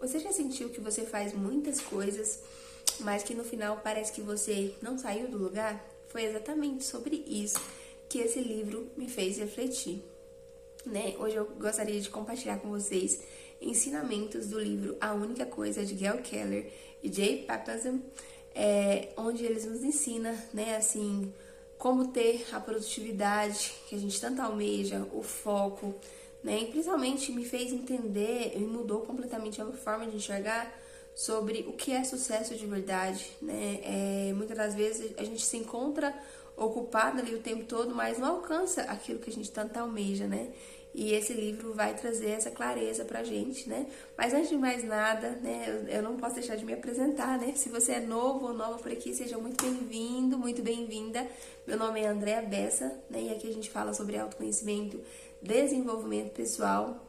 Você já sentiu que você faz muitas coisas, mas que no final parece que você não saiu do lugar? Foi exatamente sobre isso que esse livro me fez refletir, né? Hoje eu gostaria de compartilhar com vocês ensinamentos do livro A Única Coisa, de Gail Keller e Jay Papasan, onde eles nos ensinam, né, assim, como ter a produtividade que a gente tanto almeja, o foco, né? E principalmente me fez entender e mudou completamente a minha forma de enxergar sobre o que é sucesso de verdade, né? Muitas das vezes a gente se encontra ocupado ali o tempo todo, mas não alcança aquilo que a gente tanto almeja, né? E esse livro vai trazer essa clareza pra gente, né? Mas antes de mais nada, né, eu não posso deixar de me apresentar, né? Se você é novo ou nova por aqui, seja muito bem-vindo, muito bem-vinda. Meu nome é Andréa Bessa, né? E aqui a gente fala sobre autoconhecimento, desenvolvimento pessoal.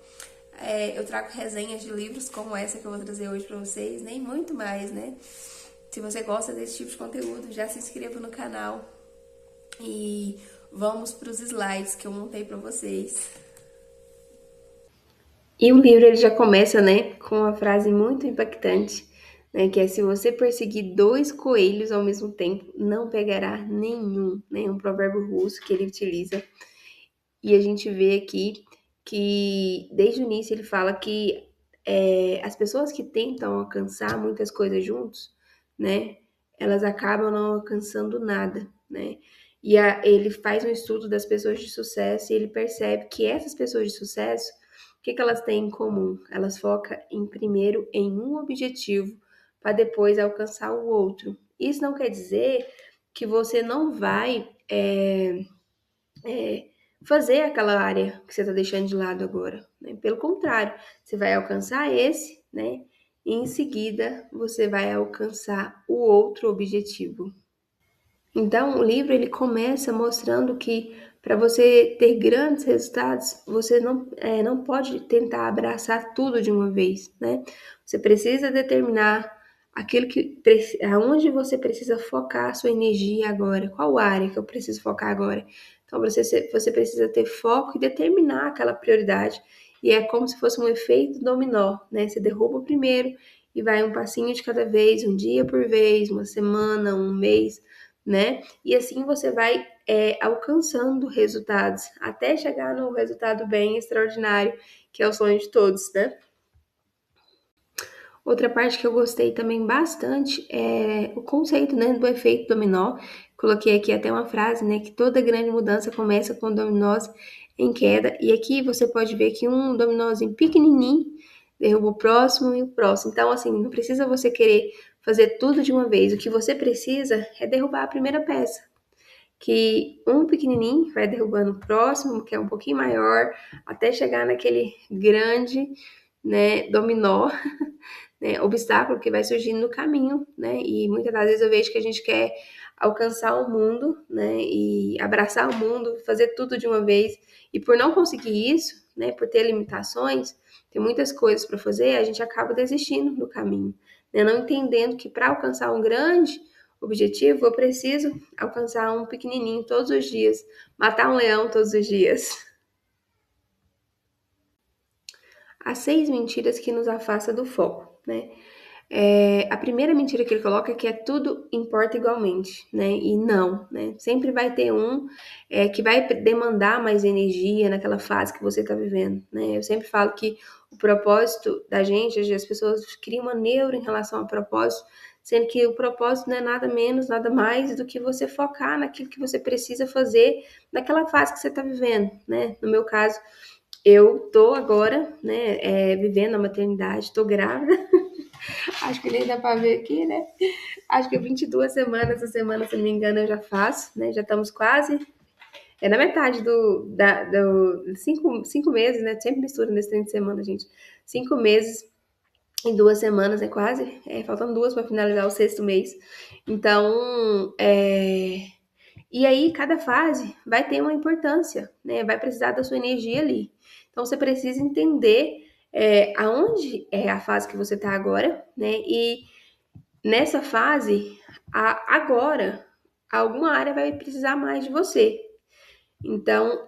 Eu trago resenhas de livros como essa que eu vou trazer hoje pra vocês, né? E muito mais, né? Se você gosta desse tipo de conteúdo, já se inscreva no canal e vamos para os slides que eu montei para vocês. E o livro ele já começa, né, com uma frase muito impactante, né, que é: se você perseguir dois coelhos ao mesmo tempo, não pegará nenhum, né, um provérbio russo que ele utiliza. E a gente vê aqui que desde o início ele fala que as pessoas que tentam alcançar muitas coisas juntos, né, elas acabam não alcançando nada, né? E ele faz um estudo das pessoas de sucesso e ele percebe que essas pessoas de sucesso, o que elas têm em comum? Elas focam primeiro em um objetivo para depois alcançar o outro. Isso não quer dizer que você não vai fazer aquela área que você está deixando de lado agora, né? Pelo contrário, você vai alcançar esse, né? E em seguida você vai alcançar o outro objetivo. Então, o livro ele começa mostrando que para você ter grandes resultados, você não pode tentar abraçar tudo de uma vez, né? Você precisa determinar aquilo aonde você precisa focar a sua energia agora, qual área que eu preciso focar agora. Então, você precisa ter foco e determinar aquela prioridade. E é como se fosse um efeito dominó, né? Você derruba o primeiro e vai um passinho de cada vez, um dia por vez, uma semana, um mês, né? E assim você vai alcançando resultados até chegar no resultado bem extraordinário, que é o sonho de todos, né? Outra parte que eu gostei também bastante é o conceito, né, do efeito dominó. Coloquei aqui até uma frase, né, que toda grande mudança começa com dominós em queda. E aqui você pode ver que um dominózinho pequenininho derruba o próximo e o próximo. Então, assim, não precisa você querer fazer tudo de uma vez. O que você precisa é derrubar a primeira peça. Que um pequenininho vai derrubando o próximo, que é um pouquinho maior, até chegar naquele grande, né, dominó, né, obstáculo que vai surgindo no caminho, né? E muitas das vezes eu vejo que a gente quer alcançar o mundo, né? E abraçar o mundo, fazer tudo de uma vez. E por não conseguir isso, né? Por ter limitações, tem muitas coisas para fazer, a gente acaba desistindo do caminho, né? Não entendendo que para alcançar um grande objetivo, eu preciso alcançar um pequenininho todos os dias, matar um leão todos os dias. As 6 mentiras que nos afastam do foco, né? A primeira mentira que ele coloca é que tudo importa igualmente, né? E não, né? Sempre vai ter um que vai demandar mais energia naquela fase que você está vivendo, né? Eu sempre falo que o propósito da gente, as pessoas criam uma neura em relação ao propósito, sendo que o propósito não é nada menos, nada mais do que você focar naquilo que você precisa fazer naquela fase que você está vivendo, né? No meu caso, eu tô agora, né, vivendo a maternidade, tô grávida. Acho que nem dá pra ver aqui, né? Acho que 22 semanas, essa semana, se não me engano, eu já faço, né? Já estamos quase na metade do 5 meses, né? Sempre mistura nesse tempo de semana, gente. 5 meses em 2 semanas, é quase. Faltam 2 para finalizar o 6º mês. Então, e aí, cada fase vai ter uma importância, né? Vai precisar da sua energia ali. Então, você precisa entender aonde é a fase que você está agora, né? E nessa fase, agora, alguma área vai precisar mais de você. Então,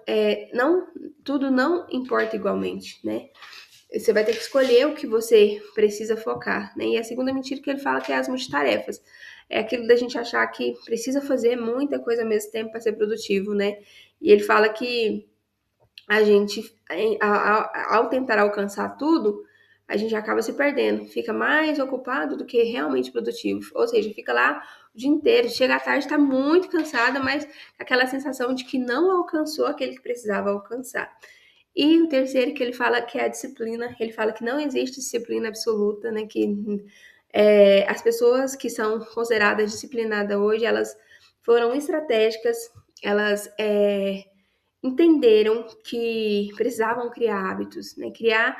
tudo não importa igualmente, né? Você vai ter que escolher o que você precisa focar, né? E a segunda mentira que ele fala que é as multitarefas. É aquilo da gente achar que precisa fazer muita coisa ao mesmo tempo para ser produtivo, né? E ele fala que a gente, ao tentar alcançar tudo, a gente acaba se perdendo, fica mais ocupado do que realmente produtivo. Ou seja, fica lá o dia inteiro, chega à tarde, está muito cansada, mas aquela sensação de que não alcançou aquele que precisava alcançar. E o terceiro que ele fala que é a disciplina, ele fala que não existe disciplina absoluta, né? Que as pessoas que são consideradas disciplinadas hoje, elas foram estratégicas, elas entenderam que precisavam criar hábitos, né? Criar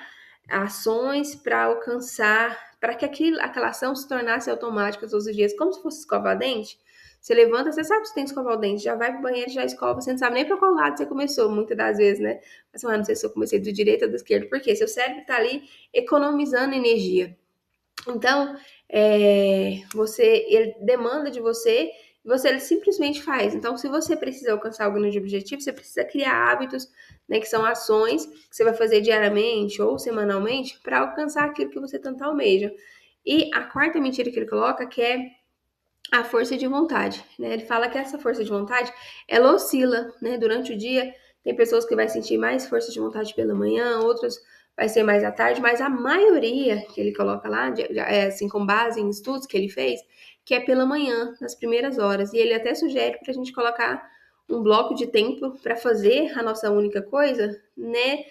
ações para alcançar, para que aquela ação se tornasse automática todos os dias, como se fosse escovar dente. Você levanta, você sabe que você tem que escovar o dente, já vai pro banheiro, já escova, você não sabe nem para qual lado você começou, muitas das vezes, né? Mas, não sei se eu comecei do direito ou do esquerdo, porque seu cérebro está ali economizando energia. Então, ele demanda de você, você ele simplesmente faz. Então, se você precisa alcançar algum grande objetivo, você precisa criar hábitos, né, que são ações que você vai fazer diariamente ou semanalmente para alcançar aquilo que você tanto almeja. E a quarta mentira que ele coloca que é a força de vontade, né? Ele fala que essa força de vontade, ela oscila, né? Durante o dia, tem pessoas que vai sentir mais força de vontade pela manhã, outras vai ser mais à tarde, mas a maioria que ele coloca lá, assim, com base em estudos que ele fez, que é pela manhã, nas primeiras horas. E ele até sugere para a gente colocar um bloco de tempo para fazer a nossa única coisa, né,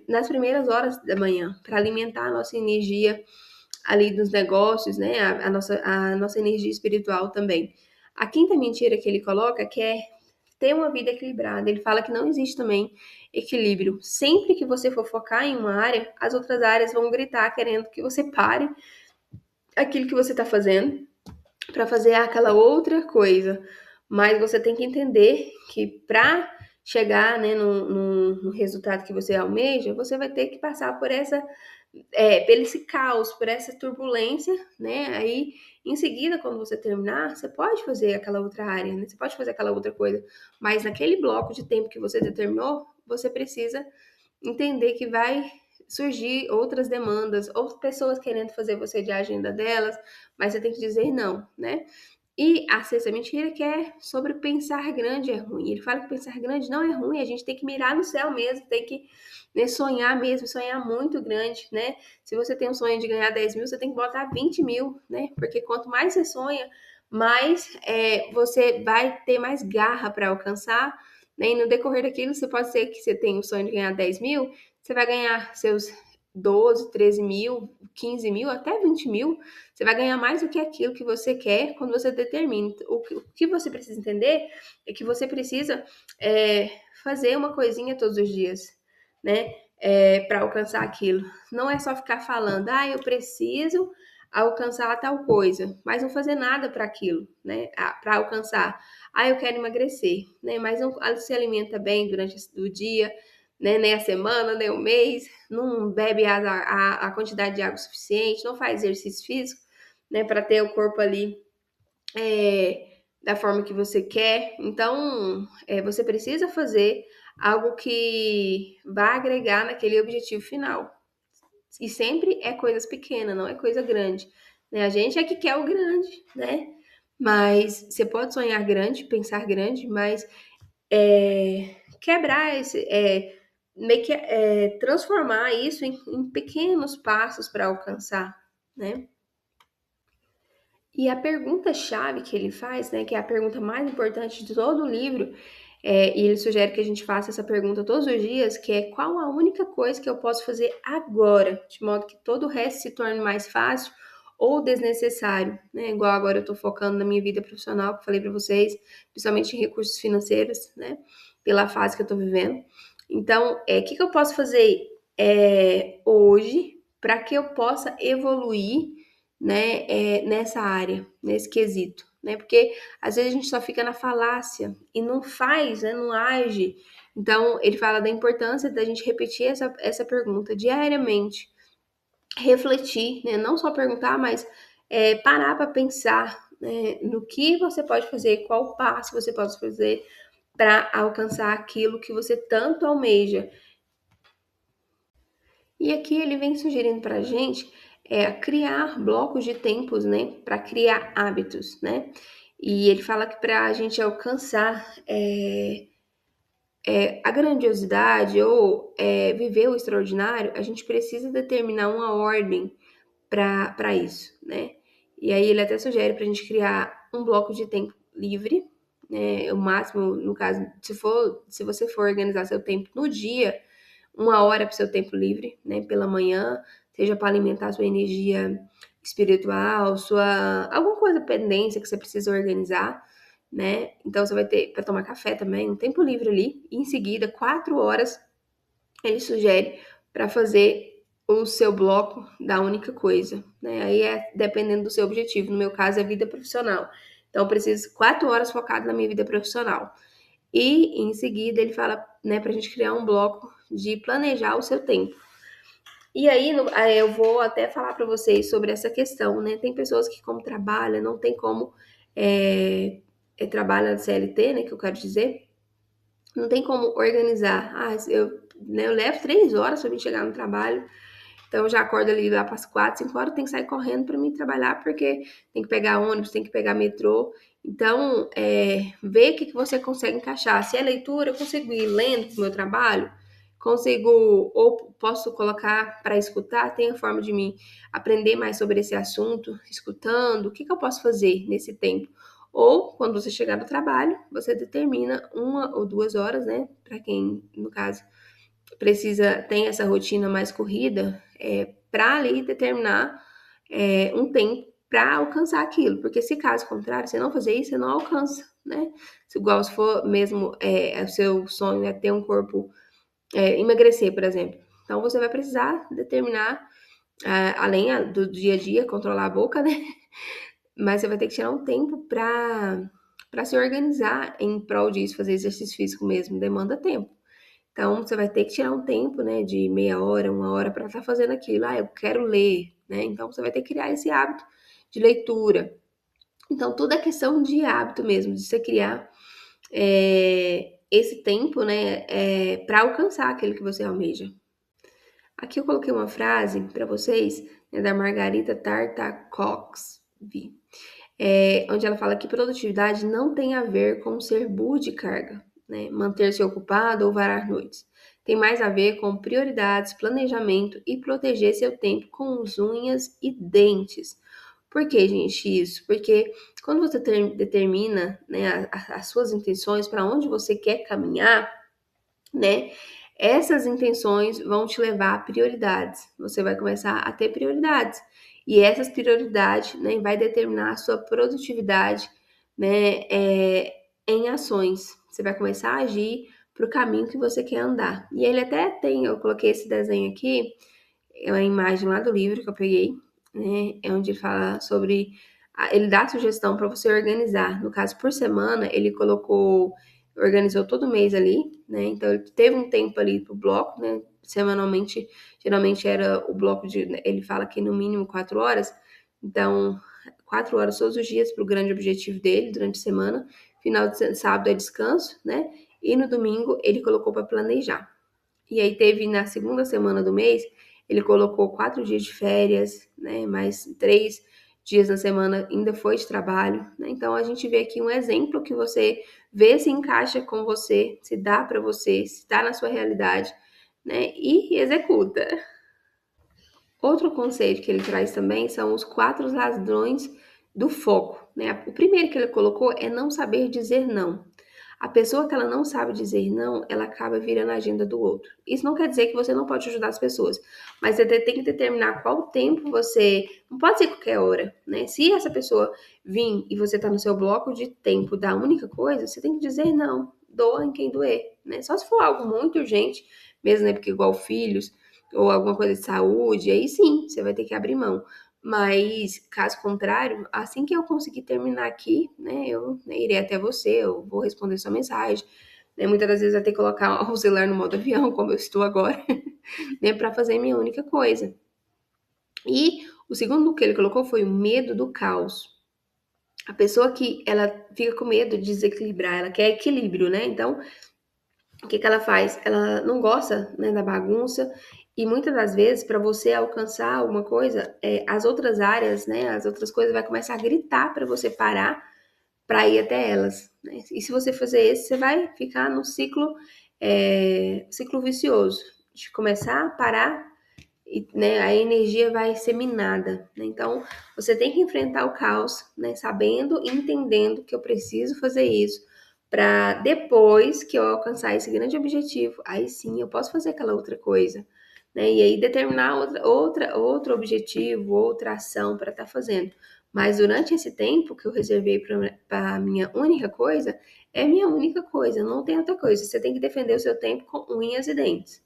nas primeiras horas da manhã, para alimentar a nossa energia ali dos negócios, né? A nossa energia espiritual também. A quinta mentira que ele coloca que é ter uma vida equilibrada. Ele fala que não existe também equilíbrio. Sempre que você for focar em uma área, as outras áreas vão gritar querendo que você pare aquilo que você está fazendo para fazer aquela outra coisa. Mas você tem que entender que para chegar, né, no resultado que você almeja, você vai ter que passar por esse caos, por essa turbulência, né? Aí, em seguida, quando você terminar, você pode fazer aquela outra área, né? Você pode fazer aquela outra coisa. Mas naquele bloco de tempo que você determinou, você precisa entender que vai surgir outras demandas, outras pessoas querendo fazer você de agenda delas, mas você tem que dizer não, né? E a sexta mentira que é sobre pensar grande é ruim. Ele fala que pensar grande não é ruim, a gente tem que mirar no céu mesmo, tem que, né, sonhar mesmo, sonhar muito grande, né? Se você tem um sonho de ganhar 10 mil, você tem que botar 20 mil, né? Porque quanto mais você sonha, mais você vai ter mais garra para alcançar, né? E no decorrer daquilo, você pode ser que você tenha o sonho de ganhar 10 mil, você vai ganhar seus 12, 13 mil, 15 mil, até 20 mil, você vai ganhar mais do que aquilo que você quer quando você determina. O que você precisa entender é que você precisa fazer uma coisinha todos os dias, né? Para alcançar aquilo. Não é só ficar falando, eu preciso alcançar tal coisa, mas não fazer nada para aquilo, né? Para alcançar. Eu quero emagrecer, né? Mas não se alimenta bem durante o dia, né? Nem a semana, nem o mês, não bebe a quantidade de água suficiente, não faz exercício físico, né? Para ter o corpo ali da forma que você quer. Então, você precisa fazer algo que vá agregar naquele objetivo final. E sempre é coisas pequenas, não é coisa grande. Né? A gente é que quer o grande, né? Mas você pode sonhar grande, pensar grande, mas quebrar meio que transformar isso em pequenos passos para alcançar, né? E a pergunta-chave que ele faz, né, que é a pergunta mais importante de todo o livro, e ele sugere que a gente faça essa pergunta todos os dias, que é qual a única coisa que eu posso fazer agora, de modo que todo o resto se torne mais fácil ou desnecessário, né? Igual agora eu estou focando na minha vida profissional, que eu falei para vocês, principalmente em recursos financeiros, né? Pela fase que eu estou vivendo. Então, o que eu posso fazer hoje para que eu possa evoluir, né, nessa área, nesse quesito, né? Porque às vezes a gente só fica na falácia e não faz, né, não age. Então, ele fala da importância da gente repetir essa pergunta diariamente, refletir, né? Não só perguntar, mas parar para pensar, né, no que você pode fazer, qual passo você pode fazer para alcançar aquilo que você tanto almeja. E aqui ele vem sugerindo para a gente criar blocos de tempos, né, para criar hábitos, né? E ele fala que para a gente alcançar a grandiosidade ou viver o extraordinário, a gente precisa determinar uma ordem para isso, né? E aí ele até sugere para a gente criar um bloco de tempo livre, né? O máximo, no caso, se você for organizar seu tempo no dia, 1 hora para o seu tempo livre, né? Pela manhã, seja para alimentar sua energia espiritual, sua alguma coisa pendência que você precisa organizar, né? Então você vai ter para tomar café também, um tempo livre ali, e em seguida 4 horas ele sugere para fazer o seu bloco da única coisa, né? Aí dependendo do seu objetivo. No meu caso é vida profissional. Então eu preciso 4 horas focado na minha vida profissional. E em seguida ele fala, né, para a gente criar um bloco de planejar o seu tempo. E aí eu vou até falar para vocês sobre essa questão, né? Tem pessoas que como trabalham, não tem como trabalha CLT, né? Que eu quero dizer, não tem como organizar. Eu levo 3 horas para mim chegar no trabalho. Então eu já acordo ali lá para as 4, 5 horas, tem que sair correndo para mim trabalhar, porque tem que pegar ônibus, tem que pegar metrô. Então, ver o que você consegue encaixar. Se é leitura, eu consigo ir lendo pro meu trabalho, consigo, ou posso colocar para escutar, tem a forma de mim aprender mais sobre esse assunto, escutando, o que eu posso fazer nesse tempo. Ou, quando você chegar no trabalho, você determina 1 ou 2 horas, né? Para quem, no caso, tem essa rotina mais corrida, para ali determinar um tempo para alcançar aquilo. Porque se caso contrário, você não fazer isso, você não alcança, né? Se igual se for mesmo, o seu sonho é ter um corpo, emagrecer, por exemplo. Então você vai precisar determinar, além do dia a dia, controlar a boca, né? Mas você vai ter que tirar um tempo para se organizar em prol disso, fazer exercício físico mesmo, demanda tempo. Então, você vai ter que tirar um tempo, né, de meia hora, 1 hora, para estar fazendo aquilo. Eu quero ler, né? Então, você vai ter que criar esse hábito de leitura. Então, tudo é questão de hábito mesmo, de você criar esse tempo, né, para alcançar aquilo que você almeja. Aqui eu coloquei uma frase para vocês, né, da Margarita Tartakovsky, onde ela fala que produtividade não tem a ver com ser burro de carga, né? Manter-se ocupado ou varar noites. Tem mais a ver com prioridades, planejamento e proteger seu tempo com as unhas e dentes. Por que, gente, isso? Porque quando você determina, né, as suas intenções, para onde você quer caminhar, né? Essas intenções vão te levar a prioridades. Você vai começar a ter prioridades. E essas prioridades, né, vai determinar a sua produtividade, né, em ações. Você vai começar a agir para o caminho que você quer andar. E ele até tem, eu coloquei esse desenho aqui, é uma imagem lá do livro que eu peguei, né, é onde ele fala sobre, ele dá sugestão para você organizar. No caso, por semana, ele organizou todo mês ali, né? Então ele teve um tempo ali pro bloco, né? Semanalmente, geralmente era o bloco ele fala que no mínimo 4 horas. Então, 4 horas todos os dias para o grande objetivo dele durante a semana. Final de sábado é descanso, né? E no domingo ele colocou para planejar. E aí teve na segunda semana do mês, ele colocou 4 dias de férias, né? Mais 3 dias na semana ainda foi de trabalho, né? Então a gente vê aqui um exemplo que você vê se encaixa com você, se dá para você, se está na sua realidade, né? E executa. Outro conceito que ele traz também são os 4 ladrões do foco, né? O primeiro que ele colocou é não saber dizer não. A pessoa que ela não sabe dizer não, ela acaba virando a agenda do outro. Isso não quer dizer que você não pode ajudar as pessoas, mas você tem que determinar qual tempo você. Não pode ser qualquer hora, né? Se essa pessoa vir e você tá no seu bloco de tempo da única coisa, você tem que dizer não. Doa em quem doer, né? Só se for algo muito urgente, mesmo, né? Porque igual filhos ou alguma coisa de saúde, aí sim, você vai ter que abrir mão. Mas, caso contrário, assim que eu conseguir terminar aqui, né, eu, né, irei até você, eu vou responder sua mensagem, né, muitas das vezes vai ter que colocar o celular no modo avião, como eu estou agora, né, para fazer minha única coisa. E o segundo que ele colocou foi o medo do caos. A pessoa que ela fica com medo de desequilibrar, ela quer equilíbrio, né? Então, o que ela faz? Ela não gosta, né, da bagunça E muitas das vezes, para você alcançar alguma coisa, as outras áreas, né, as outras coisas vai começar a gritar para você parar para ir até elas, né? E se você fazer isso, você vai ficar no ciclo vicioso de começar, parar e, né, a energia vai ser minada, né? Então, você tem que enfrentar o caos, né, sabendo e entendendo que eu preciso fazer isso para depois que eu alcançar esse grande objetivo, aí sim eu posso fazer aquela outra coisa, né? E aí determinar outro objetivo, outra ação para estar fazendo. Mas durante esse tempo que eu reservei para a minha única coisa, é minha única coisa, não tem outra coisa. Você tem que defender o seu tempo com unhas e dentes.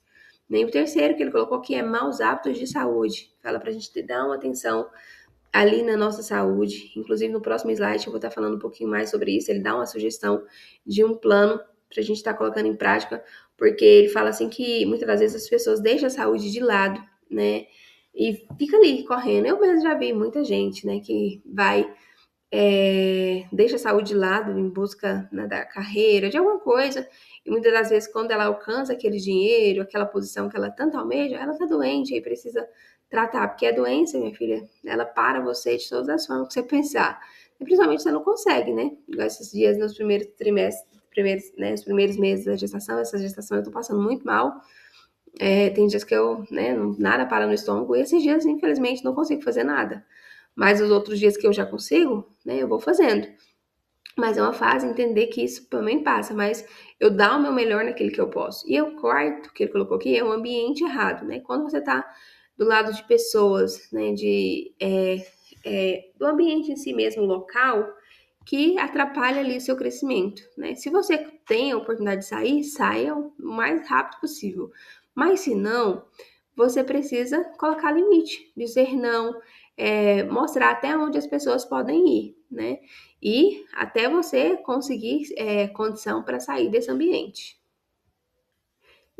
Nem o terceiro que ele colocou aqui é maus hábitos de saúde. Fala para a gente dar uma atenção ali na nossa saúde. Inclusive, no próximo slide eu vou estar falando um pouquinho mais sobre isso. Ele dá uma sugestão de um plano para a gente estar colocando em prática, porque ele fala assim que muitas das vezes as pessoas deixam a saúde de lado, né? E fica ali correndo. Eu mesmo já vi muita gente, né, que vai deixa a saúde de lado em busca, né, da carreira, de alguma coisa, e muitas das vezes quando ela alcança aquele dinheiro, aquela posição que ela tanto almeja, ela tá doente e precisa tratar, porque a doença, minha filha, ela para você de todas as formas que você pensar. E principalmente você não consegue, né? Igual esses dias nos primeiros trimestres, né, os primeiros meses da gestação, essa gestação eu tô passando muito mal. Tem dias que eu, né, nada para no estômago, e esses dias, infelizmente, não consigo fazer nada. Mas os outros dias que eu já consigo, né, eu vou fazendo. Mas é uma fase entender que isso também passa, mas eu dar o meu melhor naquele que eu posso. E o quarto que ele colocou aqui é um ambiente errado, né? Quando você tá do lado de pessoas, né, do ambiente em si mesmo, local, que atrapalha ali o seu crescimento, né? Se você tem a oportunidade de sair, saia o mais rápido possível. Mas se não, você precisa colocar limite, dizer não, mostrar até onde as pessoas podem ir, né? E até você conseguir condição para sair desse ambiente.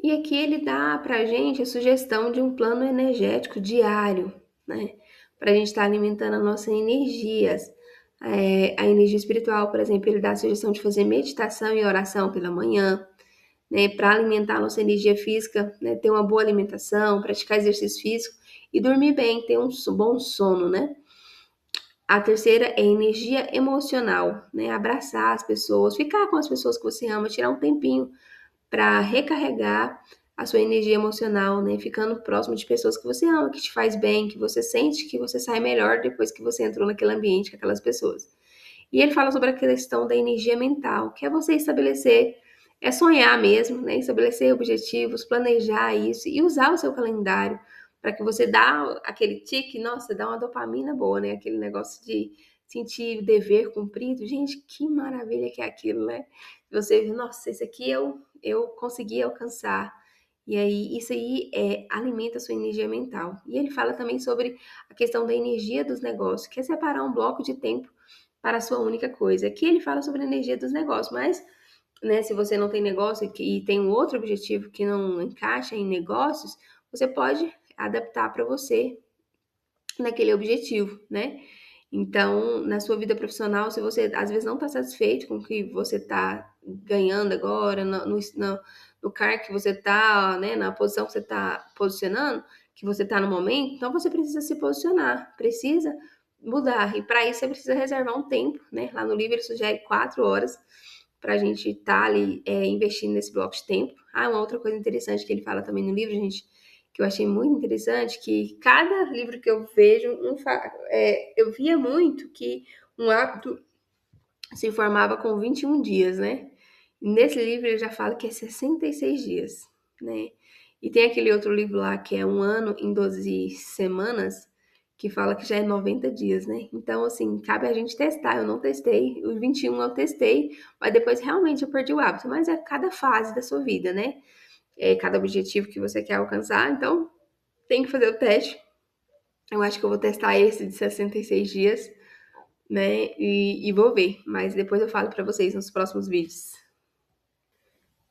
E aqui ele dá para a gente a sugestão de um plano energético diário, né? Para a gente estar alimentando a nossa energias. A energia espiritual, por exemplo, ele dá a sugestão de fazer meditação e oração pela manhã, né? Para alimentar a nossa energia física, né? Ter uma boa alimentação, praticar exercício físico e dormir bem, ter um bom sono, né? A terceira é energia emocional, né? Abraçar as pessoas, ficar com as pessoas que você ama, tirar um tempinho para recarregar a sua energia emocional, né? Ficando próximo de pessoas que você ama, que te faz bem, que você sente que você sai melhor depois que você entrou naquele ambiente com aquelas pessoas. E ele fala sobre a questão da energia mental, que é você estabelecer, sonhar mesmo, né? Estabelecer objetivos, planejar isso e usar o seu calendário para que você dá aquele tique, nossa, dá uma dopamina boa, né? Aquele negócio de sentir o dever cumprido. Gente, que maravilha que é aquilo, né? Você vê, nossa, isso aqui eu consegui alcançar. E aí, isso aí alimenta a sua energia mental. E ele fala também sobre a questão da energia dos negócios, que é separar um bloco de tempo para a sua única coisa. Aqui ele fala sobre a energia dos negócios, mas, né, se você não tem negócio e tem um outro objetivo que não encaixa em negócios, você pode adaptar para você naquele objetivo, né? Então, na sua vida profissional, se você às vezes não está satisfeito com o que você está ganhando agora, no cargo que você está, né, na posição que você está posicionando, que você está no momento, então você precisa se posicionar, precisa mudar. E para isso você precisa reservar um tempo, né? Lá no livro ele sugere 4 horas para a gente estar ali investindo nesse bloco de tempo. Uma outra coisa interessante que ele fala também no livro, gente, que eu achei muito interessante, que cada livro que eu vejo, eu via muito que um hábito se formava com 21 dias, né? Nesse livro ele já fala que é 66 dias, né? E tem aquele outro livro lá que é Um Ano em 12 Semanas, que fala que já é 90 dias, né? Então, assim, cabe a gente testar. Eu não testei, os 21 eu testei, mas depois realmente eu perdi o hábito. Mas é cada fase da sua vida, né? Cada objetivo que você quer alcançar. Então, tem que fazer o teste. Eu acho que eu vou testar esse de 66 dias, né? E vou ver. Mas depois eu falo para vocês nos próximos vídeos.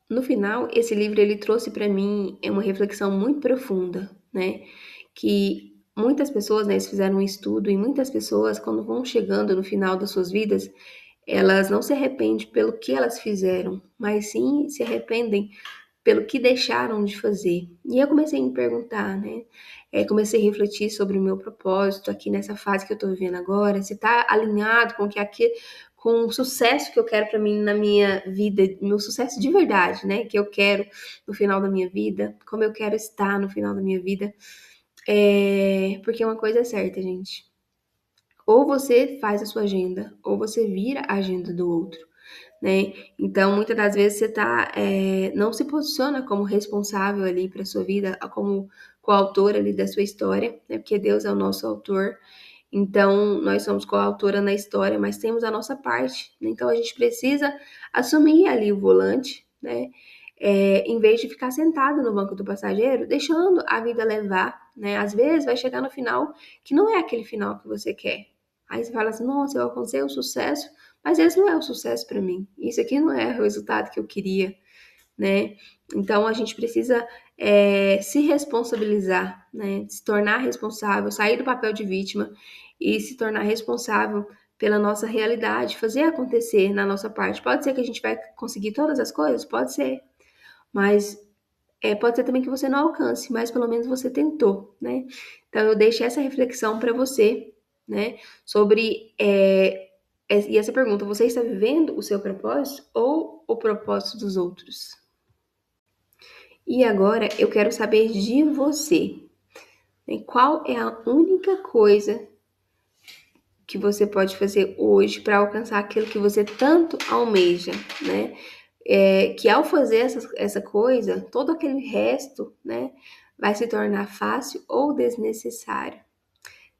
No final, esse livro ele trouxe para mim uma reflexão muito profunda, né? Que muitas pessoas, né, eles fizeram um estudo e muitas pessoas, quando vão chegando no final das suas vidas, elas não se arrependem pelo que elas fizeram, mas sim se arrependem pelo que deixaram de fazer. E eu comecei a me perguntar, né? Comecei a refletir sobre o meu propósito aqui nessa fase que eu tô vivendo agora, se tá alinhado com o que aqui, com o sucesso que eu quero para mim na minha vida, meu sucesso de verdade, né? Que eu quero no final da minha vida, como eu quero estar no final da minha vida. Porque uma coisa é certa, gente. Ou você faz a sua agenda, ou você vira a agenda do outro, né? Então, muitas das vezes você não se posiciona como responsável ali para sua vida, como coautor ali da sua história, né? Porque Deus é o nosso autor. Então, nós somos coautora na história, mas temos a nossa parte, né? Então, a gente precisa assumir ali o volante, né? Em vez de ficar sentado no banco do passageiro, deixando a vida levar, né? Às vezes vai chegar no final que não é aquele final que você quer. Aí você fala assim, nossa, eu alcancei o sucesso, mas esse não é o sucesso para mim. Isso aqui não é o resultado que eu queria, né? Então a gente precisa se responsabilizar, né? Se tornar responsável, sair do papel de vítima e se tornar responsável pela nossa realidade, fazer acontecer na nossa parte. Pode ser que a gente vai conseguir todas as coisas? Pode ser. Mas pode ser também que você não alcance, mas pelo menos você tentou, né? Então eu deixo essa reflexão para você, né? Sobre e essa pergunta: você está vivendo o seu propósito ou o propósito dos outros? E agora eu quero saber de você, né? Qual é a única coisa que você pode fazer hoje para alcançar aquilo que você tanto almeja, né? Que ao fazer essa coisa, todo aquele resto, né, vai se tornar fácil ou desnecessário.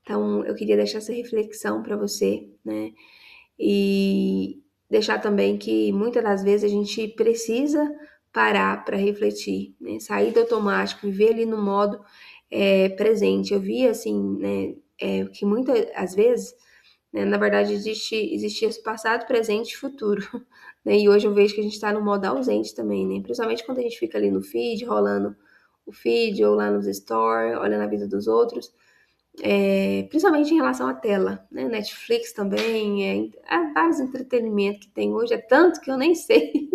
Então, eu queria deixar essa reflexão para você, né? E deixar também que muitas das vezes a gente precisa parar para refletir, né? Sair do automático, viver ali no modo presente. Eu vi assim, né, que muitas às vezes, né, na verdade, existia passado, presente e futuro. Né? E hoje eu vejo que a gente está no modo ausente também, né? Principalmente quando a gente fica ali no feed, rolando o feed ou lá nos stories, olhando a vida dos outros. Principalmente em relação à tela, né? Netflix também, há vários entretenimentos que tem hoje, é tanto que eu nem sei,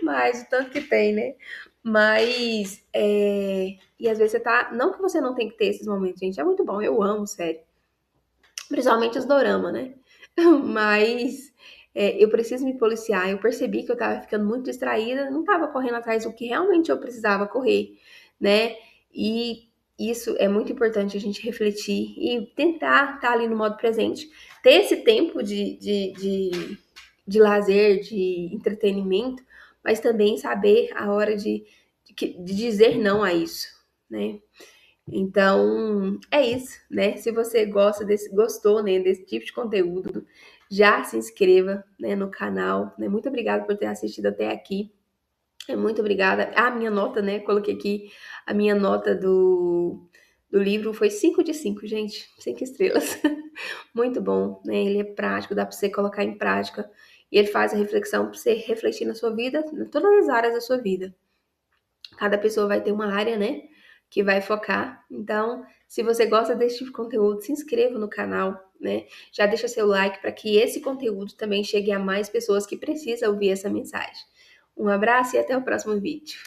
mas o tanto que tem, né? Mas, e às vezes você tá, não que você não tem que ter esses momentos, gente, é muito bom, eu amo, sério, principalmente os dorama, né? Mas eu preciso me policiar, eu percebi que eu tava ficando muito distraída, não tava correndo atrás do que realmente eu precisava correr, né? E isso é muito importante a gente refletir e tentar estar ali no modo presente, ter esse tempo de lazer, de entretenimento, mas também saber a hora de dizer não a isso, né? Então, é isso, né? Se você gostou, né, desse tipo de conteúdo, já se inscreva, né, no canal, né? Muito obrigada por ter assistido até aqui. Muito obrigada. A minha nota, né? Coloquei aqui a minha nota do livro foi 5 de 5, gente. 5 estrelas. Muito bom, né? Ele é prático, dá para você colocar em prática. E ele faz a reflexão para você refletir na sua vida, em todas as áreas da sua vida. Cada pessoa vai ter uma área, né, que vai focar. Então, se você gosta desse tipo de conteúdo, se inscreva no canal, né? Já deixa seu like para que esse conteúdo também chegue a mais pessoas que precisam ouvir essa mensagem. Um abraço e até o próximo vídeo.